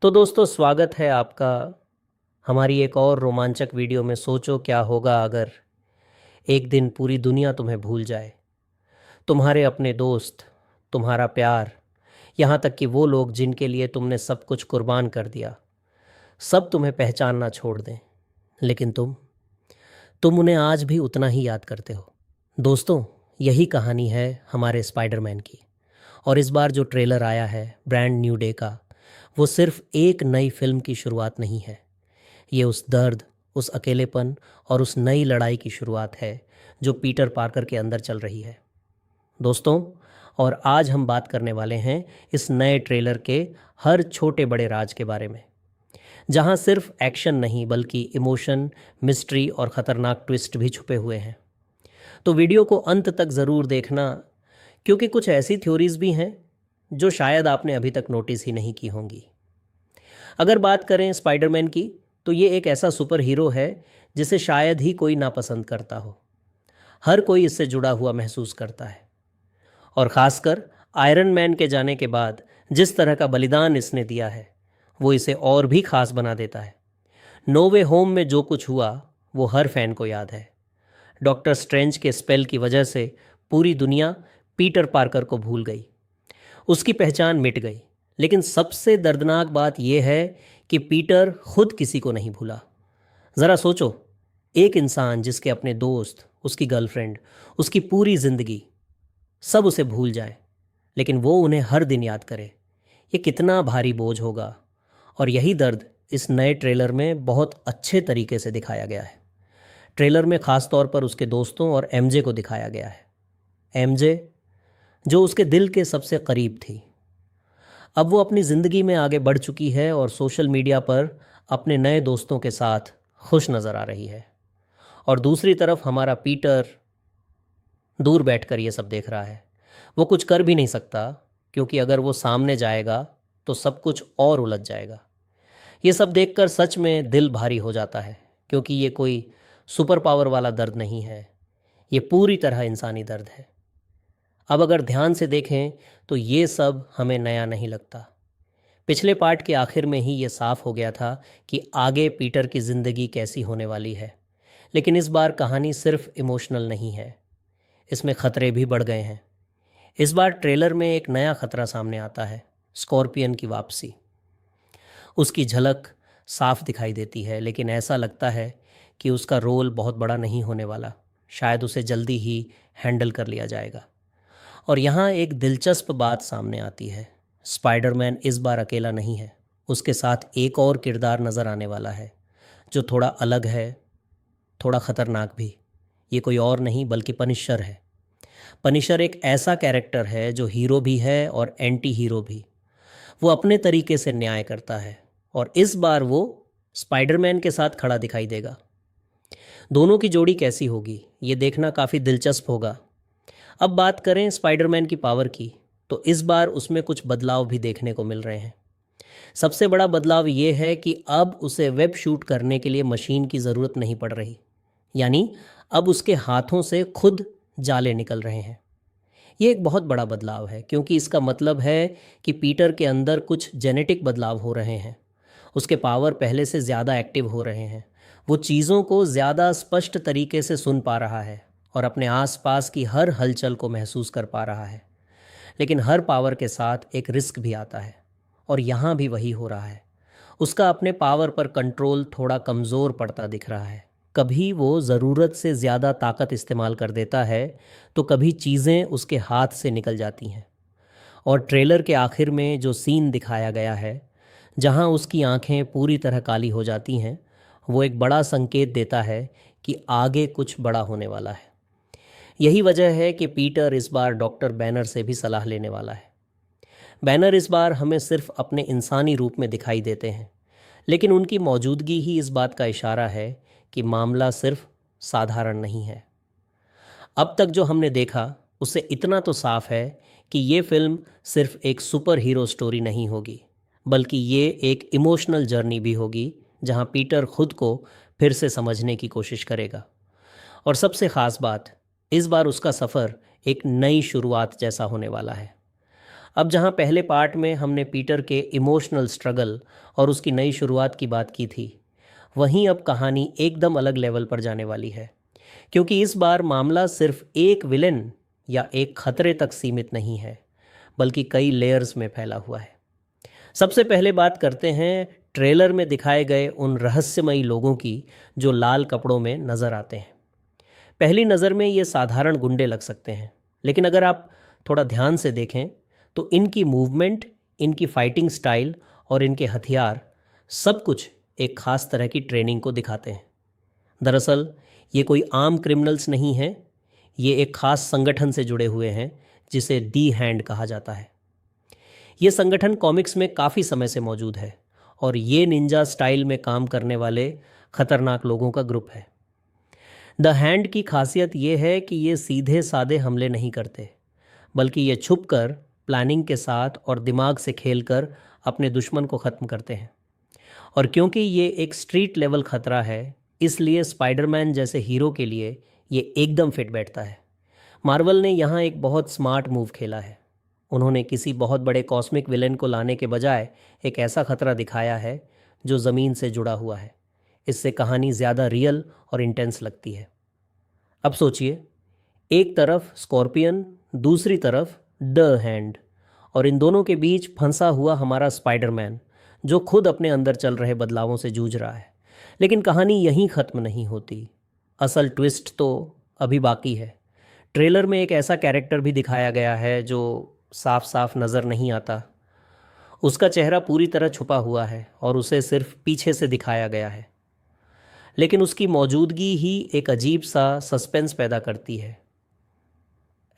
तो दोस्तों स्वागत है आपका हमारी एक और रोमांचक वीडियो में। सोचो क्या होगा अगर एक दिन पूरी दुनिया तुम्हें भूल जाए, तुम्हारे अपने दोस्त, तुम्हारा प्यार, यहाँ तक कि वो लोग जिनके लिए तुमने सब कुछ कुर्बान कर दिया, सब तुम्हें पहचानना छोड़ दें। लेकिन तुम उन्हें आज भी उतना ही याद करते हो। दोस्तों, यही कहानी है हमारे स्पाइडरमैन की। और इस बार जो ट्रेलर आया है ब्रांड न्यू डे का, वो सिर्फ एक नई फिल्म की शुरुआत नहीं है। ये उस दर्द, उस अकेलेपन और उस नई लड़ाई की शुरुआत है जो पीटर पार्कर के अंदर चल रही है। दोस्तों, और आज हम बात करने वाले हैं इस नए ट्रेलर के हर छोटे बड़े राज के बारे में, जहां सिर्फ एक्शन नहीं बल्कि इमोशन, मिस्ट्री और ख़तरनाक ट्विस्ट भी छुपे हुए हैं। तो वीडियो को अंत तक ज़रूर देखना, क्योंकि कुछ ऐसी थ्योरीज भी हैं जो शायद आपने अभी तक नोटिस ही नहीं की होंगी। अगर बात करें स्पाइडरमैन की, तो ये एक ऐसा सुपर हीरो है जिसे शायद ही कोई नापसंद करता हो। हर कोई इससे जुड़ा हुआ महसूस करता है, और ख़ासकर आयरन मैन के जाने के बाद जिस तरह का बलिदान इसने दिया है, वो इसे और भी खास बना देता है। नो वे होम में जो कुछ हुआ वो हर फैन को याद है। डॉक्टर स्ट्रेंज के स्पेल की वजह से पूरी दुनिया पीटर पार्कर को भूल गई, उसकी पहचान मिट गई। लेकिन सबसे दर्दनाक बात यह है कि पीटर खुद किसी को नहीं भूला। ज़रा सोचो, एक इंसान जिसके अपने दोस्त, उसकी गर्लफ्रेंड, उसकी पूरी ज़िंदगी सब उसे भूल जाए, लेकिन वो उन्हें हर दिन याद करे, ये कितना भारी बोझ होगा। और यही दर्द इस नए ट्रेलर में बहुत अच्छे तरीके से दिखाया गया है। ट्रेलर में ख़ास तौर पर उसके दोस्तों और एमजे को दिखाया गया है। एमजे जो उसके दिल के सबसे करीब थी, अब वो अपनी ज़िंदगी में आगे बढ़ चुकी है और सोशल मीडिया पर अपने नए दोस्तों के साथ खुश नज़र आ रही है। और दूसरी तरफ हमारा पीटर दूर बैठकर ये सब देख रहा है। वो कुछ कर भी नहीं सकता, क्योंकि अगर वो सामने जाएगा तो सब कुछ और उलझ जाएगा। ये सब देखकर सच में दिल भारी हो जाता है, क्योंकि ये कोई सुपर पावर वाला दर्द नहीं है, ये पूरी तरह इंसानी दर्द है। अब अगर ध्यान से देखें तो ये सब हमें नया नहीं लगता। पिछले पार्ट के आखिर में ही ये साफ हो गया था कि आगे पीटर की ज़िंदगी कैसी होने वाली है। लेकिन इस बार कहानी सिर्फ इमोशनल नहीं है, इसमें ख़तरे भी बढ़ गए हैं। इस बार ट्रेलर में एक नया ख़तरा सामने आता है, स्कॉर्पियन की वापसी। उसकी झलक साफ दिखाई देती है, लेकिन ऐसा लगता है कि उसका रोल बहुत बड़ा नहीं होने वाला। शायद उसे जल्दी ही हैंडल कर लिया जाएगा। और यहाँ एक दिलचस्प बात सामने आती है, स्पाइडरमैन इस बार अकेला नहीं है। उसके साथ एक और किरदार नज़र आने वाला है जो थोड़ा अलग है, थोड़ा ख़तरनाक भी। ये कोई और नहीं बल्कि पनिशर है। पनिशर एक ऐसा कैरेक्टर है जो हीरो भी है और एंटी हीरो भी। वो अपने तरीके से न्याय करता है, और इस बार वो स्पाइडरमैन के साथ खड़ा दिखाई देगा। दोनों की जोड़ी कैसी होगी, ये देखना काफ़ी दिलचस्प होगा। अब बात करें स्पाइडरमैन की पावर की, तो इस बार उसमें कुछ बदलाव भी देखने को मिल रहे हैं। सबसे बड़ा बदलाव ये है कि अब उसे वेब शूट करने के लिए मशीन की ज़रूरत नहीं पड़ रही, यानी अब उसके हाथों से खुद जाले निकल रहे हैं। ये एक बहुत बड़ा बदलाव है, क्योंकि इसका मतलब है कि पीटर के अंदर कुछ जेनेटिक बदलाव हो रहे हैं। उसके पावर पहले से ज़्यादा एक्टिव हो रहे हैं। वो चीज़ों को ज़्यादा स्पष्ट तरीके से सुन पा रहा है और अपने आसपास की हर हलचल को महसूस कर पा रहा है। लेकिन हर पावर के साथ एक रिस्क भी आता है, और यहाँ भी वही हो रहा है। उसका अपने पावर पर कंट्रोल थोड़ा कमज़ोर पड़ता दिख रहा है। कभी वो ज़रूरत से ज़्यादा ताकत इस्तेमाल कर देता है, तो कभी चीज़ें उसके हाथ से निकल जाती हैं। और ट्रेलर के आखिर में जो सीन दिखाया गया है, जहाँ उसकी आंखें पूरी तरह काली हो जाती हैं, वो एक बड़ा संकेत देता है कि आगे कुछ बड़ा होने वाला है। यही वजह है कि पीटर इस बार डॉक्टर बैनर से भी सलाह लेने वाला है। बैनर इस बार हमें सिर्फ अपने इंसानी रूप में दिखाई देते हैं, लेकिन उनकी मौजूदगी ही इस बात का इशारा है कि मामला सिर्फ साधारण नहीं है। अब तक जो हमने देखा उससे इतना तो साफ है कि ये फिल्म सिर्फ एक सुपर हीरो स्टोरी नहीं होगी, बल्कि ये एक इमोशनल जर्नी भी होगी, जहाँ पीटर खुद को फिर से समझने की कोशिश करेगा। और सबसे ख़ास बात, इस बार उसका सफ़र एक नई शुरुआत जैसा होने वाला है। अब जहाँ पहले पार्ट में हमने पीटर के इमोशनल स्ट्रगल और उसकी नई शुरुआत की बात की थी, वहीं अब कहानी एकदम अलग लेवल पर जाने वाली है, क्योंकि इस बार मामला सिर्फ एक विलेन या एक खतरे तक सीमित नहीं है, बल्कि कई लेयर्स में फैला हुआ है। सबसे पहले बात करते हैं ट्रेलर में दिखाए गए उन रहस्यमयी लोगों की जो लाल कपड़ों में नज़र आते हैं। पहली नज़र में ये साधारण गुंडे लग सकते हैं, लेकिन अगर आप थोड़ा ध्यान से देखें तो इनकी मूवमेंट, इनकी फाइटिंग स्टाइल और इनके हथियार सब कुछ एक खास तरह की ट्रेनिंग को दिखाते हैं। दरअसल ये कोई आम क्रिमिनल्स नहीं हैं, ये एक खास संगठन से जुड़े हुए हैं जिसे दी हैंड कहा जाता है। ये संगठन कॉमिक्स में काफ़ी समय से मौजूद है और ये निंजा स्टाइल में काम करने वाले खतरनाक लोगों का ग्रुप है। द हैंड की खासियत ये है कि ये सीधे साधे हमले नहीं करते, बल्कि ये छुपकर प्लानिंग के साथ और दिमाग से खेलकर अपने दुश्मन को ख़त्म करते हैं। और क्योंकि ये एक स्ट्रीट लेवल खतरा है, इसलिए स्पाइडरमैन जैसे हीरो के लिए ये एकदम फिट बैठता है। मार्वल ने यहाँ एक बहुत स्मार्ट मूव खेला है। उन्होंने किसी बहुत बड़े कॉस्मिक विलेन को लाने के बजाय एक ऐसा खतरा दिखाया है जो ज़मीन से जुड़ा हुआ है। इससे कहानी ज़्यादा रियल और इंटेंस लगती है। अब सोचिए, एक तरफ स्कॉर्पियन, दूसरी तरफ द हैंड, और इन दोनों के बीच फंसा हुआ हमारा स्पाइडरमैन जो खुद अपने अंदर चल रहे बदलावों से जूझ रहा है। लेकिन कहानी यहीं ख़त्म नहीं होती। असल ट्विस्ट तो अभी बाकी है। ट्रेलर में एक ऐसा कैरेक्टर भी दिखाया गया है जो साफ साफ नज़र नहीं आता। उसका चेहरा पूरी तरह छुपा हुआ है और उसे सिर्फ पीछे से दिखाया गया है, लेकिन उसकी मौजूदगी ही एक अजीब सा सस्पेंस पैदा करती है।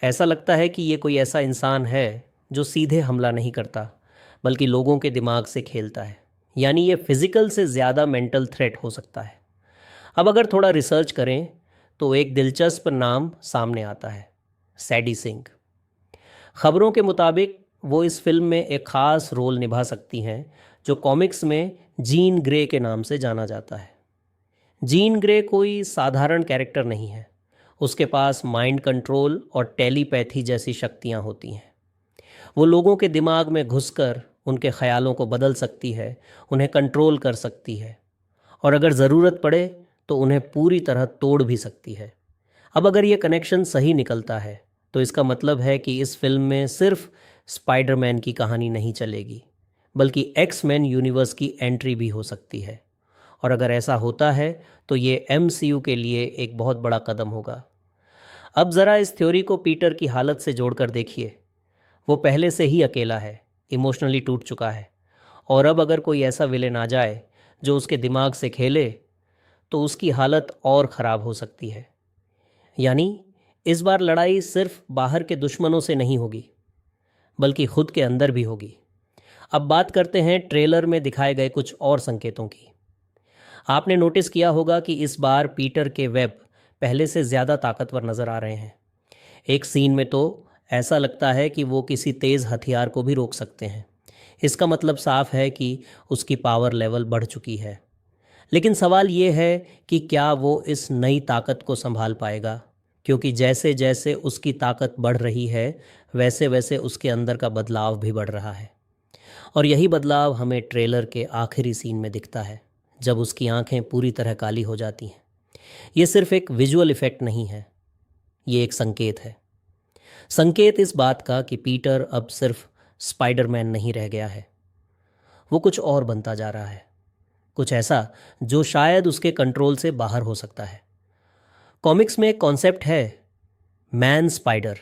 ऐसा लगता है कि ये कोई ऐसा इंसान है जो सीधे हमला नहीं करता, बल्कि लोगों के दिमाग से खेलता है। यानी ये फिज़िकल से ज़्यादा मेंटल थ्रेट हो सकता है। अब अगर थोड़ा रिसर्च करें तो एक दिलचस्प नाम सामने आता है, सैडी सिंह। खबरों के मुताबिक वो इस फिल्म में एक ख़ास रोल निभा सकती हैं, जो कॉमिक्स में जीन ग्रे के नाम से जाना जाता है। जीन ग्रे कोई साधारण कैरेक्टर नहीं है। उसके पास माइंड कंट्रोल और टेलीपैथी जैसी शक्तियाँ होती हैं। वो लोगों के दिमाग में घुसकर उनके ख्यालों को बदल सकती है, उन्हें कंट्रोल कर सकती है, और अगर ज़रूरत पड़े तो उन्हें पूरी तरह तोड़ भी सकती है। अब अगर ये कनेक्शन सही निकलता है तो इसका मतलब है कि इस फिल्म में सिर्फ स्पाइडरमैन की कहानी नहीं चलेगी, बल्कि एक्स-मैन यूनिवर्स की एंट्री भी हो सकती है। और अगर ऐसा होता है तो ये MCU के लिए एक बहुत बड़ा कदम होगा। अब ज़रा इस थ्योरी को पीटर की हालत से जोड़कर देखिए। वो पहले से ही अकेला है, इमोशनली टूट चुका है, और अब अगर कोई ऐसा विलेन आ जाए जो उसके दिमाग से खेले तो उसकी हालत और ख़राब हो सकती है। यानी इस बार लड़ाई सिर्फ बाहर के दुश्मनों से नहीं होगी, बल्कि खुद के अंदर भी होगी। अब बात करते हैं ट्रेलर में दिखाए गए कुछ और संकेतों की। आपने नोटिस किया होगा कि इस बार पीटर के वेब पहले से ज़्यादा ताकतवर नज़र आ रहे हैं। एक सीन में तो ऐसा लगता है कि वो किसी तेज़ हथियार को भी रोक सकते हैं। इसका मतलब साफ है कि उसकी पावर लेवल बढ़ चुकी है। लेकिन सवाल ये है कि क्या वो इस नई ताकत को संभाल पाएगा, क्योंकि जैसे जैसे उसकी ताकत बढ़ रही है वैसे वैसे उसके अंदर का बदलाव भी बढ़ रहा है। और यही बदलाव हमें ट्रेलर के आखिरी सीन में दिखता है, जब उसकी आंखें पूरी तरह काली हो जाती हैं। ये सिर्फ एक विजुअल इफ़ेक्ट नहीं है, ये एक संकेत है। संकेत इस बात का कि पीटर अब सिर्फ स्पाइडरमैन नहीं रह गया है, वो कुछ और बनता जा रहा है, कुछ ऐसा जो शायद उसके कंट्रोल से बाहर हो सकता है। कॉमिक्स में एक कॉन्सेप्ट है, मैन स्पाइडर।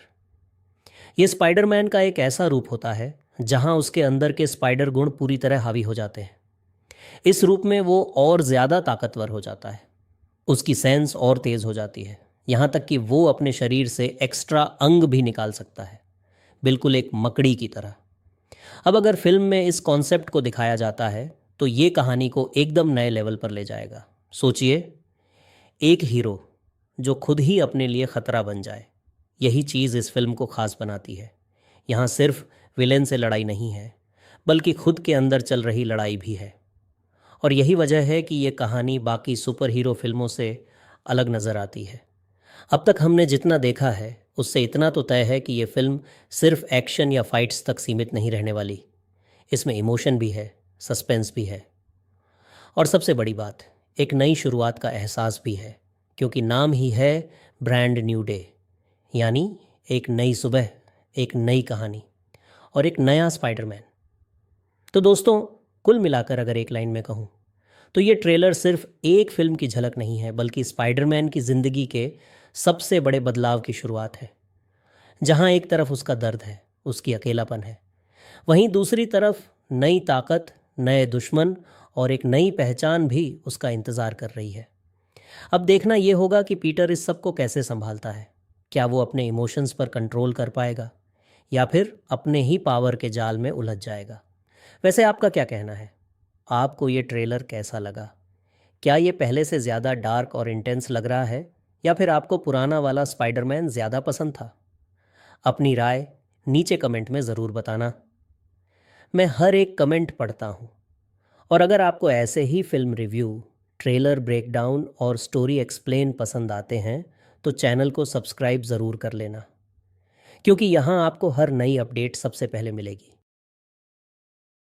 ये स्पाइडरमैन का एक ऐसा रूप होता है जहां उसके अंदर के स्पाइडर गुण पूरी तरह हावी हो जाते हैं। इस रूप में वो और ज़्यादा ताकतवर हो जाता है, उसकी सेंस और तेज़ हो जाती है, यहाँ तक कि वो अपने शरीर से एक्स्ट्रा अंग भी निकाल सकता है, बिल्कुल एक मकड़ी की तरह। अब अगर फिल्म में इस कॉन्सेप्ट को दिखाया जाता है तो ये कहानी को एकदम नए लेवल पर ले जाएगा। सोचिए, एक हीरो जो खुद ही अपने लिए ख़तरा बन जाए। यही चीज़ इस फिल्म को ख़ास बनाती है। यहाँ सिर्फ विलेन से लड़ाई नहीं है, बल्कि खुद के अंदर चल रही लड़ाई भी है। और यही वजह है कि ये कहानी बाकी सुपर हीरो फिल्मों से अलग नज़र आती है। अब तक हमने जितना देखा है उससे इतना तो तय है कि ये फिल्म सिर्फ एक्शन या फाइट्स तक सीमित नहीं रहने वाली। इसमें इमोशन भी है, सस्पेंस भी है, और सबसे बड़ी बात, एक नई शुरुआत का एहसास भी है, क्योंकि नाम ही है ब्रांड न्यू डे, यानी एक नई सुबह, एक नई कहानी और एक नया स्पाइडरमैन। तो दोस्तों, कुल मिलाकर अगर एक लाइन में कहूँ तो ये ट्रेलर सिर्फ एक फिल्म की झलक नहीं है, बल्कि स्पाइडरमैन की ज़िंदगी के सबसे बड़े बदलाव की शुरुआत है। जहाँ एक तरफ उसका दर्द है, उसकी अकेलापन है, वहीं दूसरी तरफ नई ताकत, नए दुश्मन और एक नई पहचान भी उसका इंतज़ार कर रही है। अब देखना ये होगा कि पीटर इस सब को कैसे संभालता है। क्या वो अपने इमोशंस पर कंट्रोल कर पाएगा या फिर अपने ही पावर के जाल में उलझ जाएगा। वैसे आपका क्या कहना है? आपको ये ट्रेलर कैसा लगा? क्या ये पहले से ज़्यादा डार्क और इंटेंस लग रहा है या फिर आपको पुराना वाला स्पाइडरमैन ज़्यादा पसंद था? अपनी राय नीचे कमेंट में ज़रूर बताना। मैं हर एक कमेंट पढ़ता हूँ। और अगर आपको ऐसे ही फिल्म रिव्यू, ट्रेलर ब्रेकडाउन और स्टोरी एक्सप्लेन पसंद आते हैं तो चैनल को सब्सक्राइब ज़रूर कर लेना, क्योंकि यहाँ आपको हर नई अपडेट सबसे पहले मिलेगी।